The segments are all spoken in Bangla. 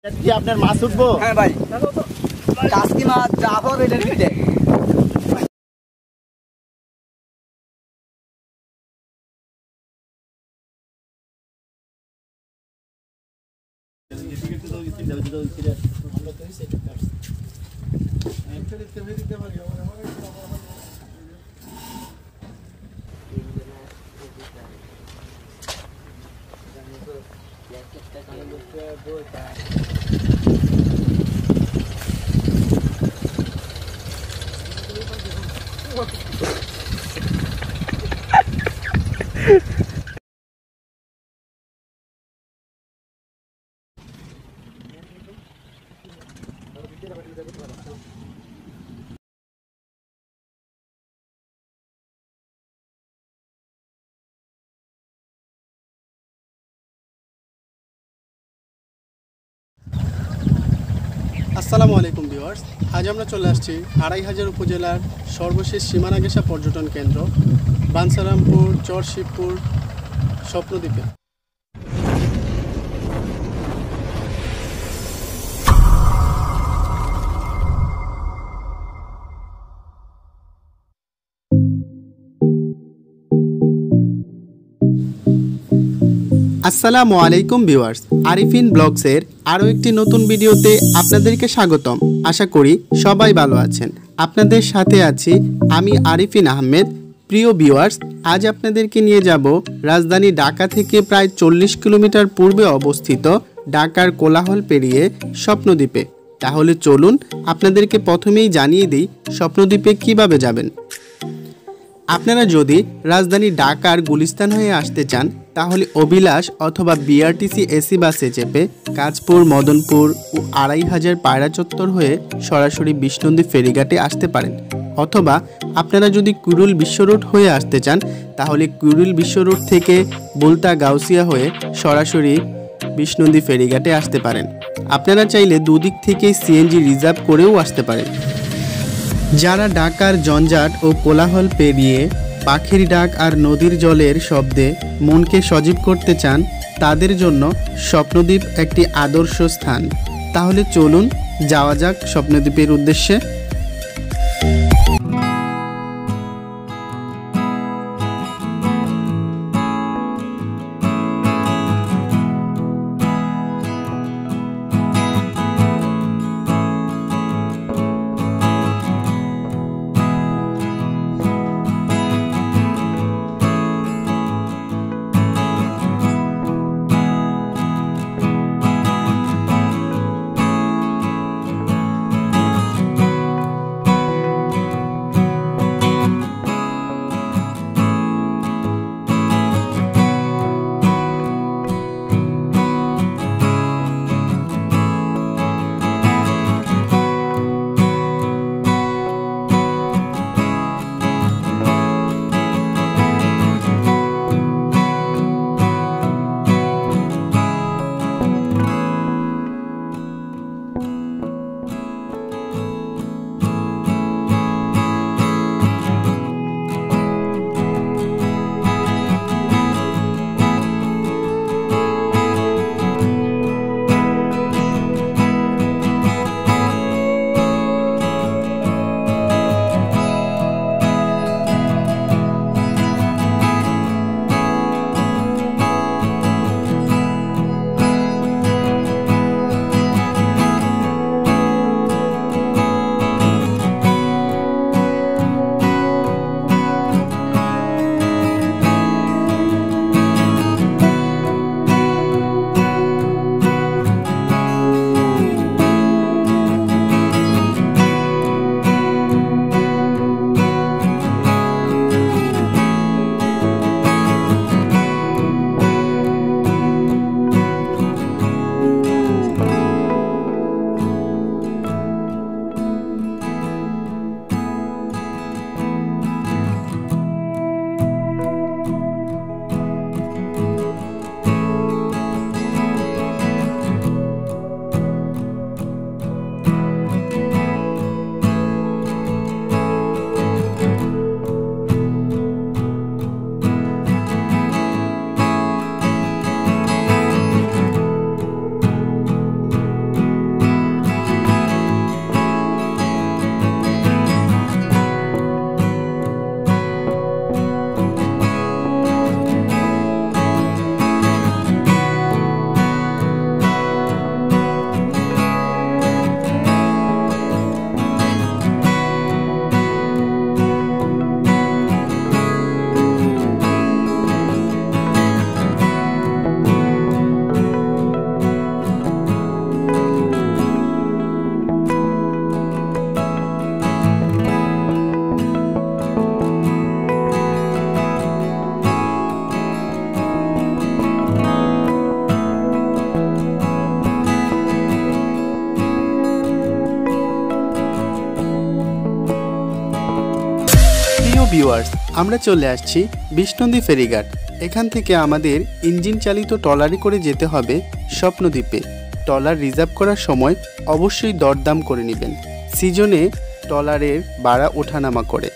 কি আপনার মাছ উঠবো? হ্যাঁ ভাই, কাসকি মাছ যা পাবে এটার ভিতরে। আসসালামু আলাইকুম ভিউয়ার্স, আজ আমরা চলে আসছি ২৫০০ উপজেলার সর্বশেষ সীমানা ঘেঁষা পর্যটন কেন্দ্র বাঞ্ছারামপুর চরশিবপুর স্বপ্নদ্বীপে। আসসালামু আলাইকুম ভিউয়ার্স, আরিফিন ব্লগসের আরও একটি নতুন ভিডিওতে আপনাদেরকে স্বাগতম। আশা করি সবাই ভালো আছেন। আপনাদের সাথে আছি আমি আরিফিন আহমেদ। প্রিয় ভিউয়ার্স, আজ আপনাদেরকে নিয়ে যাব রাজধানী ঢাকা থেকে প্রায় ৪০ কিলোমিটার পূর্বে অবস্থিত ঢাকার কোলাহল পেরিয়ে স্বপ্নদ্বীপে। তাহলে চলুন আপনাদেরকে প্রথমেই জানিয়ে দিই স্বপ্নদ্বীপে কিভাবে যাবেন। আপনারা যদি রাজধানী ঢাকার গুলিস্তান হয়ে আসতে চান তাহলে অভিলাষ অথবা বিআরটিসি এসি বাসে চেপে কাঁচপুর, মদনপুর ও ২৫০০ পায়রা চত্বর হয়ে সরাসরি বিষ্ণুন্দী ফেরিঘাটে আসতে পারেন। অথবা আপনারা যদি কুড়ুল বিশ্ব রোড হয়ে আসতে চান তাহলে কুড়ুল বিশ্ব রোড থেকে বুলতা গাউসিয়া হয়ে সরাসরি বিষ্ণুন্দী ফেরিঘাটে আসতে পারেন। আপনারা চাইলে দুদিক থেকেই সিএনজি রিজার্ভ করেও আসতে পারেন। যারা ঢাকার জঞ্জাট ও কোলাহল পেরিয়ে পাখির ডাক আর নদীর জলের শব্দে মনকে সজীব করতে চান তাদের জন্য স্বপ্নদ্বীপ একটি আদর্শ স্থান। তাহলে চলুন যাওয়া যাক স্বপ্নদ্বীপের উদ্দেশ্যে। ভিউয়ার্স, আমরা চলে আসছি বিষ্ণুদ্বীপ ফেরিঘাট। এখান থেকে আমাদের ইঞ্জিন চালিত ট্রলারে করে যেতে হবে স্বপ্নদ্বীপে। ট্রলার রিজার্ভ করার সময় অবশ্যই দরদাম করে নেবেন। সিজনে ট্রলারের ভাড়া ওঠানামা করে।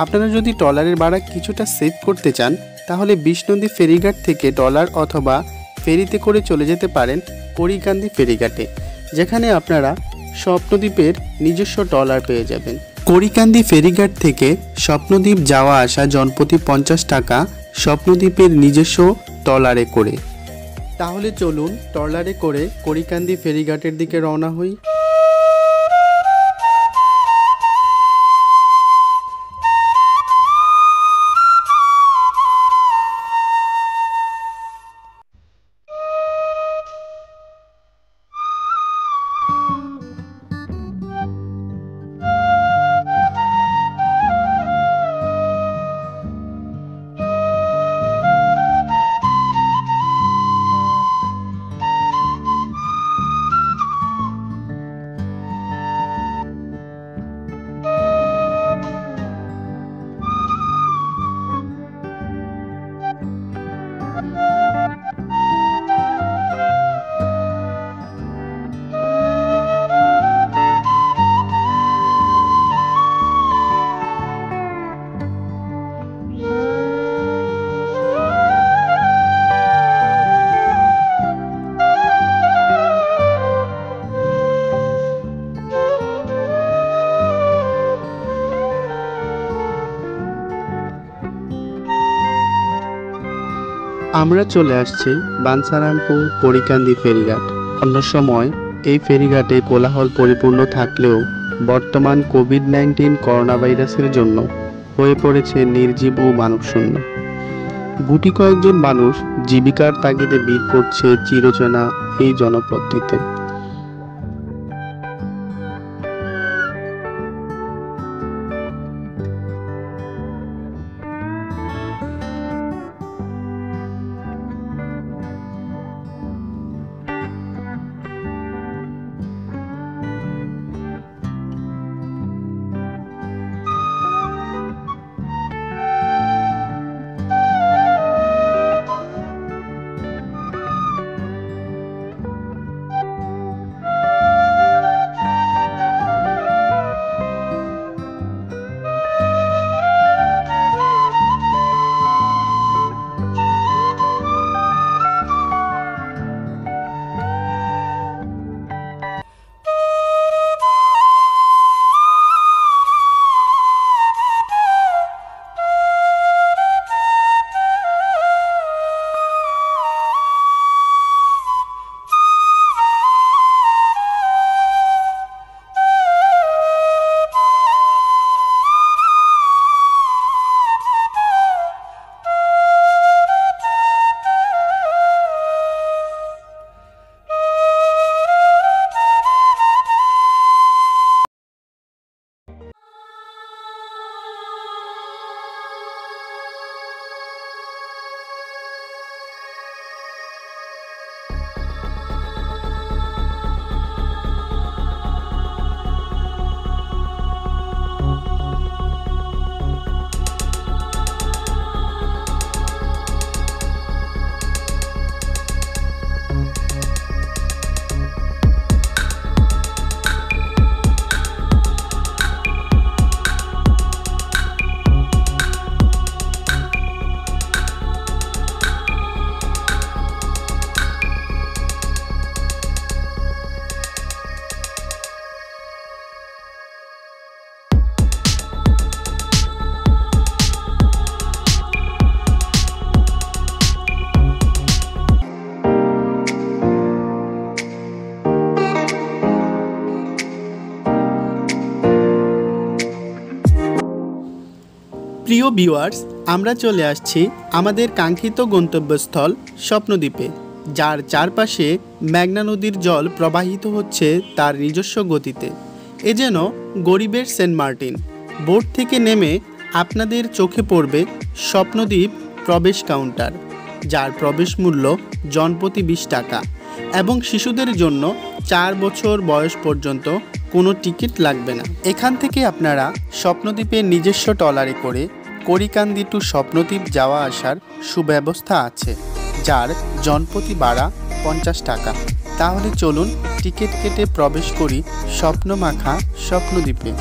আপনারা যদি ট্রলারের ভাড়া কিছুটা সেভ করতে চান তাহলে বিষ্ণুদ্বীপ ফেরিঘাট থেকে ট্রলার অথবা ফেরিতে করে চলে যেতে পারেন করিকান্দি ফেরিঘাটে, যেখানে আপনারা স্বপ্নদ্বীপের নিজস্ব ট্রলার পেয়ে যাবেন। করিকান্দি ফেরিঘাট থেকে স্বপ্নদ্বীপ যাওয়া আসা জনপ্রতি 50 টাকা স্বপ্নদ্বীপের নিজস্ব ট্রলারে করে। তাহলে চলুন ট্রলারে করে করিকান্দি ফেরিঘাটের দিকে রওনা হই। আমরা চলে আসছি বাঞ্ছারামপুর করিকান্দি ফেরিঘাট। অন্য সময় এই ফেরিঘাটে কোলাহল পরিপূর্ণ থাকলেও বর্তমান কোভিড-19 করোনা ভাইরাসের জন্য হয়ে পড়েছে নির্জীব ও মানবশূন্য। গুটি কয়েকজন মানুষ জীবিকার তাগিদে ভিড় করছে চিরচেনা এই জনপদটিতে। প্রিয় ভিউয়ার্স, আমরা চলে আসছি আমাদের কাঙ্ক্ষিত গন্তব্যস্থল স্বপ্নদ্বীপে, যার চারপাশে মেঘনা নদীর জল প্রবাহিত হচ্ছে তার নিজস্ব গতিতে। এ যেন গরিবের সেন্ট মার্টিন। বোট থেকে নেমে আপনাদের চোখে পড়বে স্বপ্নদ্বীপ প্রবেশ কাউন্টার, যার প্রবেশ মূল্য জনপ্রতি 20 টাকা এবং শিশুদের জন্য 4 বছর বয়স পর্যন্ত কোনো টিকিট লাগবে না। এখান থেকে আপনারা স্বপ্নদ্বীপের নিজস্ব ট্রলারে করে করিকান্দি টু স্বপ্নদ্বীপ যাওয়া আসার সুব্যবস্থা আছে, যার জনপ্রতি ভাড়া 50 টাকা। তাহলে চলুন টিকিট কেটে প্রবেশ করি স্বপ্নমাখা স্বপ্নদ্বীপে।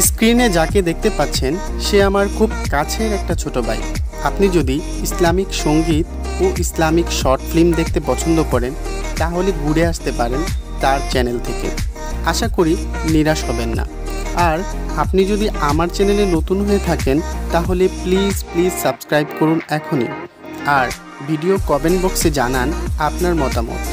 স্ক্রিনে যাকে দেখতে পাচ্ছেন সে আমার খুব কাছের একটা ছোট ভাই। আপনি যদি ইসলামিক সঙ্গীত ও ইসলামিক শর্ট ফিল্ম দেখতে পছন্দ করেন তাহলে ঘুরে আসতে পারেন তার চ্যানেল থেকে। আশা করি নিরাশ হবেন না। আর আপনি যদি আমার চ্যানেলে নতুন হয়ে থাকেন তাহলে প্লিজ সাবস্ক্রাইব করুন এখনই। আর ভিডিও কমেন্ট বক্সে জানান আপনার মতামত।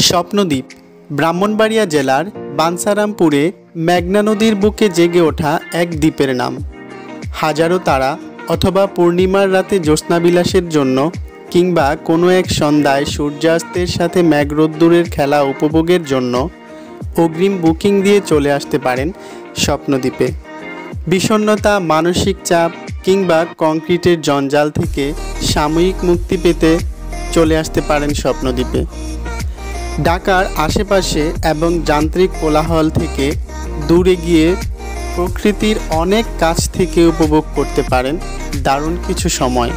স্বপ্নদ্বীপ ব্রাহ্মণবাড়িয়া জেলার বাঞ্ছারামপুরে মেঘনা নদীর বুকে জেগে ওঠা এক দ্বীপের নাম। হাজারো তারা অথবা পূর্ণিমার রাতে জ্যোৎস্নাবিলাসের জন্য কিংবা কোনো এক সন্ধ্যায় সূর্যাস্তের সাথে মেঘরোদ্দুরের খেলা উপভোগের জন্য অগ্রিম বুকিং দিয়ে চলে আসতে পারেন স্বপ্নদ্বীপে। বিষণ্ণতা, মানসিক চাপ কিংবা কংক্রিটের জঞ্জাল থেকে সাময়িক মুক্তি পেতে চলে আসতে পারেন স্বপ্নদ্বীপে। ঢাকার আশেপাশে এবং যান্ত্রিক কোলাহল থেকে দূরে গিয়ে প্রকৃতির অনেক কাছ থেকে উপভোগ করতে পারেন দারুণ কিছু সময়।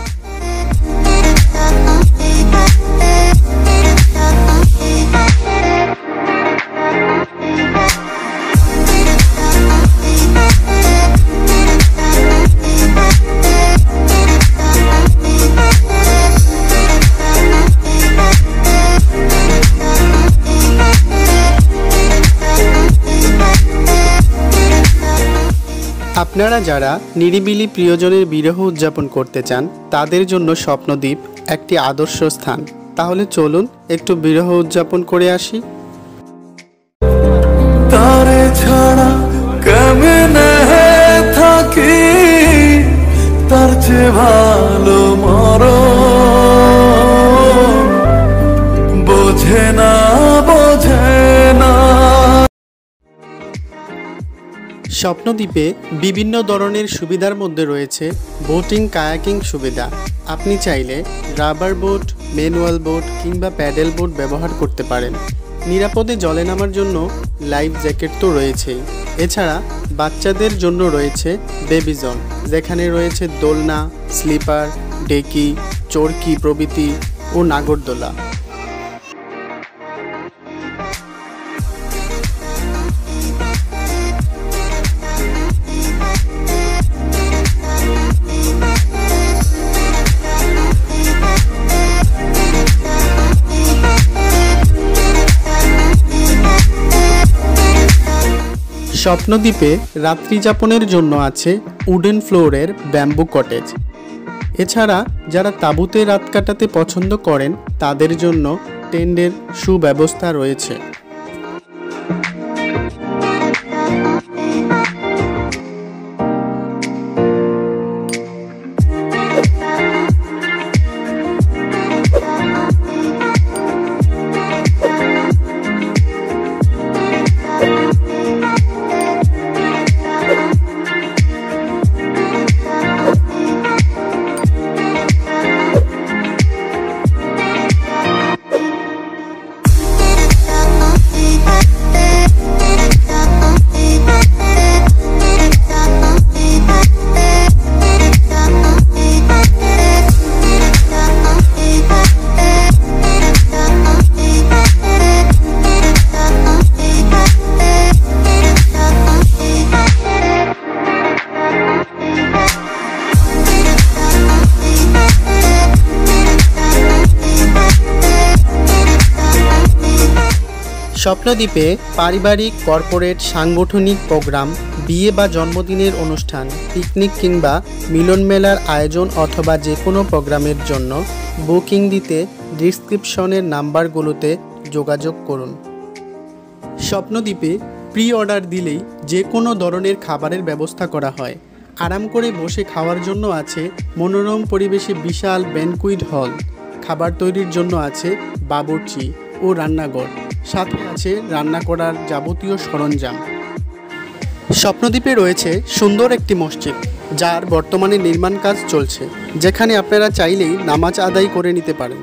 আপনারা যারা নিরিবিলি প্রিয়জনের বিরহ উদযাপন করতে চান তাদের জন্য স্বপ্নদ্বীপ একটি আদর্শ স্থান। তাহলে চলুন একটু বিরহ উদযাপন করে আসি। তারে ছাড়া কেমনে থাকি, তার চেয়ে ভালো মরণ বোঝে না। স্বপ্নদ্বীপে বিভিন্ন ধরনের সুবিধার মধ্যে রয়েছে বোটিং কায়াকিং সুবিধা। আপনি চাইলে রাবার বোট, ম্যানুয়াল বোট কিংবা প্যাডেল বোট ব্যবহার করতে পারেন। নিরাপদে জলে নামার জন্য লাইফ জ্যাকেট তো রয়েছেই। এছাড়া বাচ্চাদের জন্য রয়েছে বেবি জোন, যেখানে রয়েছে দোলনা, স্লিপার, ডেকি, চরকি প্রভৃতি ও নাগরদোলা। স্বপ্নদ্বীপে রাত্রিযাপনের জন্য আছে উডেন ফ্লোরের ব্যাম্বু কটেজ। এছাড়া যারা তাঁবুতে রাত কাটাতে পছন্দ করেন তাদের জন্য টেন্টের সুব্যবস্থা রয়েছে। স্বপ্নদ্বীপে পারিবারিক, কর্পোরেট, সাংগঠনিক প্রোগ্রাম, বিয়ে বা জন্মদিনের অনুষ্ঠান, পিকনিক কিংবা মিলন মেলার আয়োজন অথবা যে কোনো প্রোগ্রামের জন্য বুকিং দিতে ডিসক্রিপশনের নাম্বারগুলোতে যোগাযোগ করুন। স্বপ্নদ্বীপে প্রি অর্ডার দিলেই যে কোনো ধরনের খাবারের ব্যবস্থা করা হয়। আরাম করে বসে খাওয়ার জন্য আছে মনোরম পরিবেশে বিশাল ব্যানকুয়েট হল। খাবার তৈরির জন্য আছে বাবুর্চি ও রান্নাঘর, সাথে আছে রান্না করার যাবতীয় সরঞ্জাম। স্বপ্নদ্বীপে রয়েছে সুন্দর একটি মসজিদ, যার বর্তমানে নির্মাণ কাজ চলছে, যেখানে আপনারা চাইলেই নামাজ আদায় করে নিতে পারেন।